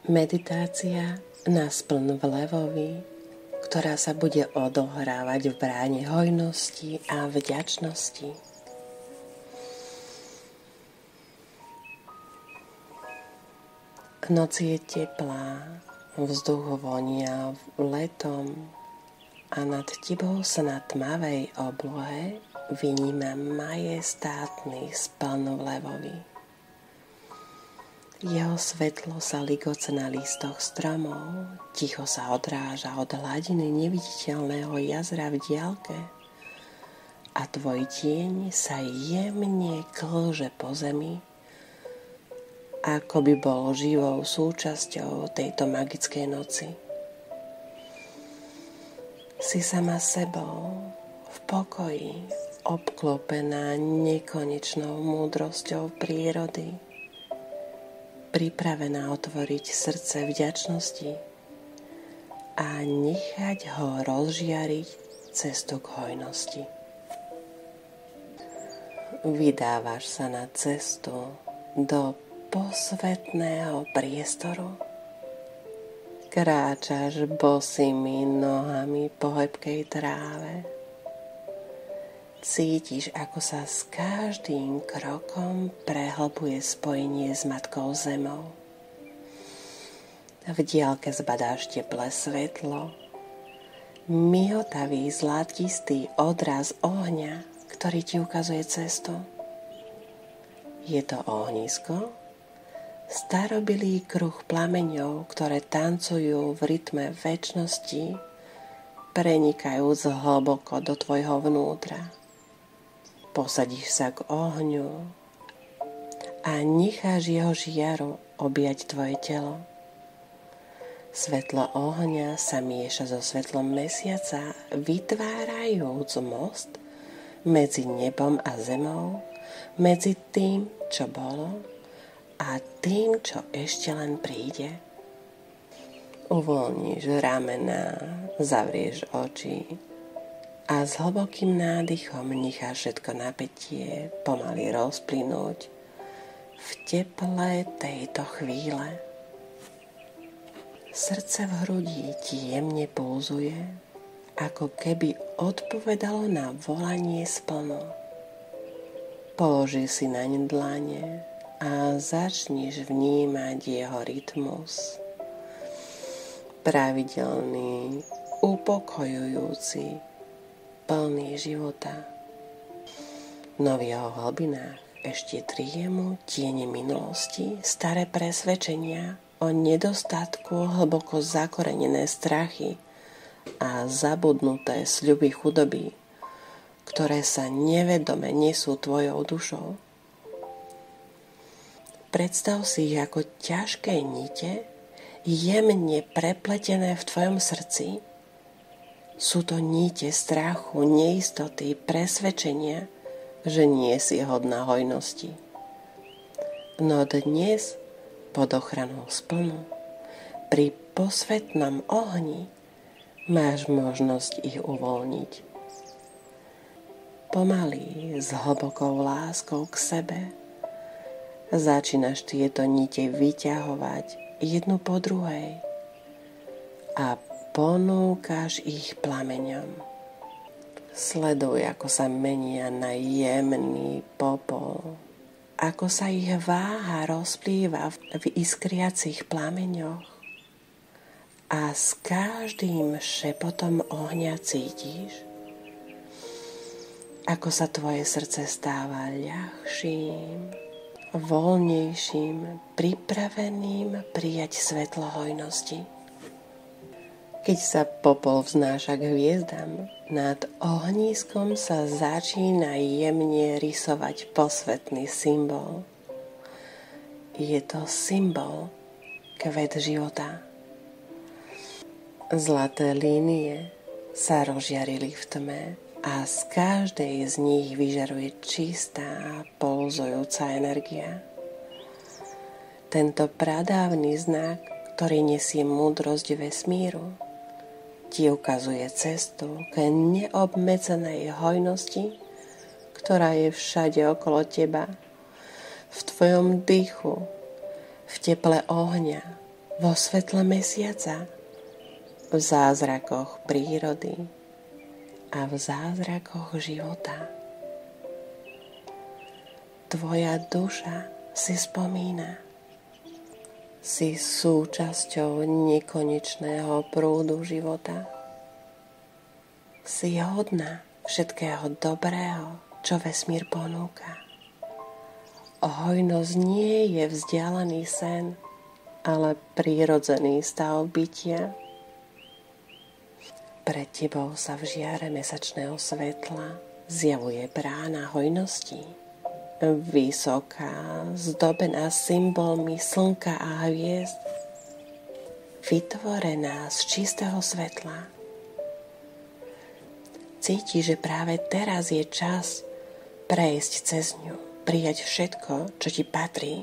Meditácia na spln vlevovi, ktorá sa bude odohrávať v bráne hojnosti a vďačnosti. Noc je teplá, vzduch vonia letom a nad tebou sa na tmavej oblohe vyníma majestátny spln vlevový. Jeho svetlo sa ligoce na listoch stromov, ticho sa odráža od hladiny neviditeľného jazera v diaľke a tvoj tieň sa jemne klže po zemi, ako by bol živou súčasťou tejto magickej noci. Si sama sebou, v pokoji, obklopená nekonečnou múdrosťou prírody, pripravená otvoriť srdce vďačnosti a nechať ho rozžiariť cestu k hojnosti. Vydávaš sa na cestu do posvetného priestoru. Kráčaš bosými nohami po hebkej tráve. Cítiš, ako sa s každým krokom prehlbuje spojenie s Matkou Zemou. V diaľke zbadáš teplé svetlo, mihotavý zlatistý odraz ohňa, ktorý ti ukazuje cestu. Je to ohnisko, starobilý kruh plameňov, ktoré tancujú v rytme večnosti, prenikajúc hlboko do tvojho vnútra. Posadíš sa k ohňu a necháš jeho žiaru objať tvoje telo. Svetlo ohňa sa mieša so svetlom mesiaca, vytvárajúc most medzi nebom a zemou, medzi tým, čo bolo, a tým, čo ešte len príde. Uvoľníš ramená, zavrieš oči a s hlbokým nádychom necháš všetko napätie pomaly rozplynúť v teple tejto chvíle. Srdce v hrudi ti jemne pulzuje, ako keby odpovedalo na volanie splnu. Položí si naň dlane a začneš vnímať jeho rytmus. Pravidelný, upokojujúci, plný života. No v jeho hlbinách ešte triemu tiene minulosti, staré presvedčenia o nedostatku, hlboko zakorenené strachy a zabudnuté sľuby chudoby, ktoré sa nevedome nesú tvojou dušou. Predstav si ich ako ťažké nite, jemne prepletené v tvojom srdci. Sú to nite strachu, neistoty, presvedčenia, že nie si hodná hojnosti. No dnes, pod ochranou splnu, pri posvetnom ohni, máš možnosť ich uvoľniť. Pomaly, s hlbokou láskou k sebe, začínaš tieto nite vyťahovať jednu po druhej a ponúkaš ich plameňom. Sleduj, ako sa menia na jemný popol, ako sa ich váha rozplýva v iskriacich plameňoch a s každým šepotom ohňa cítiš, ako sa tvoje srdce stáva ľahším, voľnejším, pripraveným prijať svetlo hojnosti. Keď sa popol vznáša k hviezdam, nad ohniskom sa začína jemne rysovať posvetný symbol. Je to symbol kvet života. Zlaté línie sa rozžiarili v tme a z každej z nich vyžaruje čistá, pulzujúca energia. Tento pradávny znak, ktorý nesie múdrosť vesmíru, ti ukazuje cestu k neobmedzenej hojnosti, ktorá je všade okolo teba, v tvojom dýchu, v teple ohňa, vo svetle mesiaca, v zázrakoch prírody a v zázrakoch života. Tvoja duša si spomína. Si súčasťou nekonečného prúdu života. Si hodná všetkého dobrého, čo vesmír ponúka. Hojnosť nie je vzdialený sen, ale prírodzený stav bytia. Pred tebou sa v žiare mesačného svetla zjavuje brána hojnosti. Vysoká, zdobená symbolmi slnka a hviezd, vytvorená z čistého svetla. Cíti, že práve teraz je čas prejsť cez ňu, prijať všetko, čo ti patrí.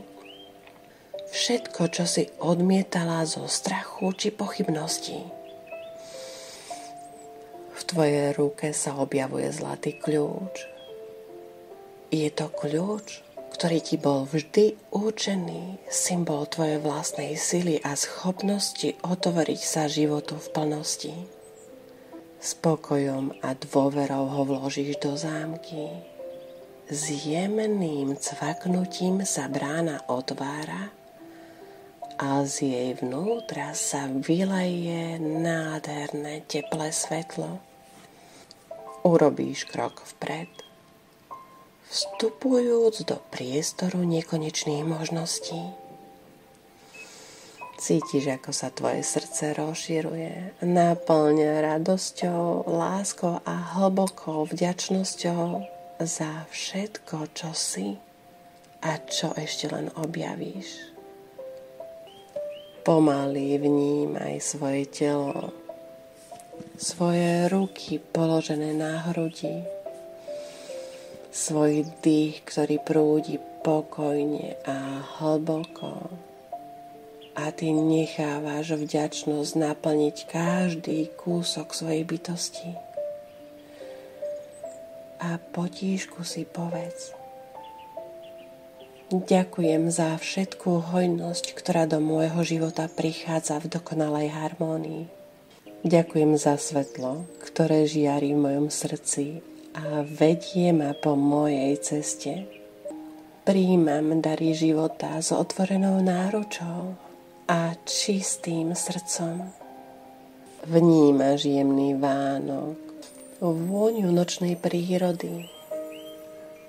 Všetko, čo si odmietala zo strachu či pochybností. V tvojej ruke sa objavuje zlatý kľúč. Je to kľúč, ktorý ti bol vždy určený, symbol tvojej vlastnej sily a schopnosti otvoriť sa životu v plnosti. Spokojom a dôverou ho vložíš do zámky. S jemným cvaknutím sa brána otvára a z jej vnútra sa vyleje nádherné teplé svetlo. Urobíš krok vpred, vstupujúc do priestoru nekonečných možností. Cítiš, ako sa tvoje srdce rozširuje, naplňa radosťou, láskou a hlbokou vďačnosťou za všetko, čo si a čo ešte len objavíš. Pomaly vnímaj svoje telo, svoje ruky položené na hrudi, svoj dých, ktorý prúdi pokojne a hlboko. A ty nechávaš vďačnosť naplniť každý kúsok svojej bytosti. A potíšku si povedz: ďakujem za všetkú hojnosť, ktorá do môjho života prichádza v dokonalej harmónii. Ďakujem za svetlo, ktoré žiari v mojom srdci a vedie ma po mojej ceste. Prijímam dary života s otvorenou náručou a čistým srdcom. Vnímaš jemný Vánok, vôňu nočnej prírody,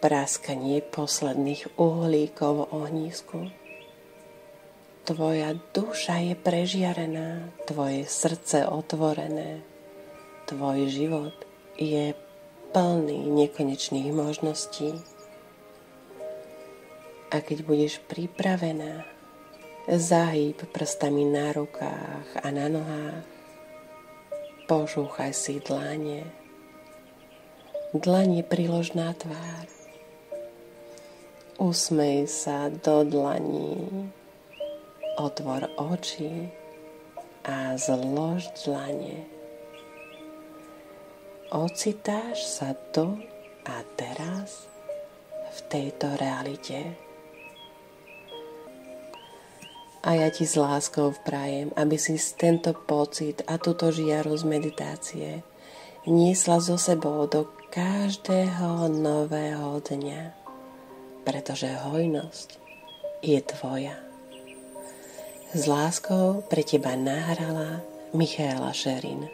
praskanie posledných uhlíkov v ohnisku. Tvoja duša je prežiarená, tvoje srdce otvorené, tvoj život je plný nekonečných možností. A keď budeš pripravená, zahýb prstami na rukách a na nohách, požúchaj si dlane. Dlane prilož na tvár. Usmej sa do dlaní. Otvor oči a zlož dlane. Ocitáš sa tu a teraz v tejto realite. A ja ti s láskou prajem, aby si tento pocit a túto žiaru z meditácie niesla so sebou do každého nového dňa, pretože hojnosť je tvoja. S láskou pre teba nahrala Michaela Šerin.